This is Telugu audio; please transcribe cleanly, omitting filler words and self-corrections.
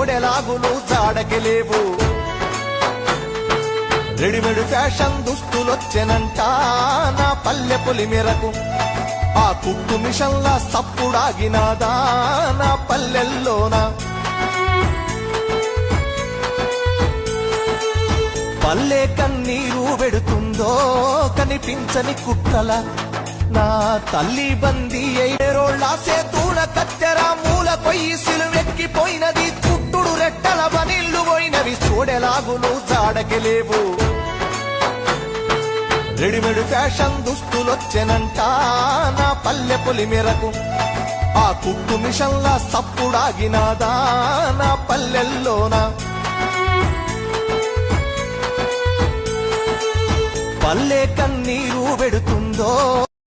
సోడెలాగులు జాడకెలేవు. రెడీమేడ్ ఫ్యాషన్ దుస్తులొచ్చెనంట నా పల్లె పొలిమేరకు. ఆ కుట్టు మిషన్ల సప్పుడాగినాదా నా పల్లెల్లోనా. పల్లె కన్నీరు పెడుతుందో కనిపించని కుట్టల. నా తల్లి బందీ ఏరోళ్ళాసే తూల కత్తెర మూల కొయ్యి సిలువెక్కిపోయినది. కుట్టుడు రెట్టల బనిల్లు పోయినవి సోడెలాగులు జాడకెలేవు. రెడీమేడ్ ఫ్యాషన్ దుస్తులొచ్చెనంట నా పల్లె పొలిమేరకు. ఆ కుట్టు మిషన్ల సప్పుడాగినాదా నా పల్లెల్లోనా. పల్లె కన్నీరు పెడుతుందో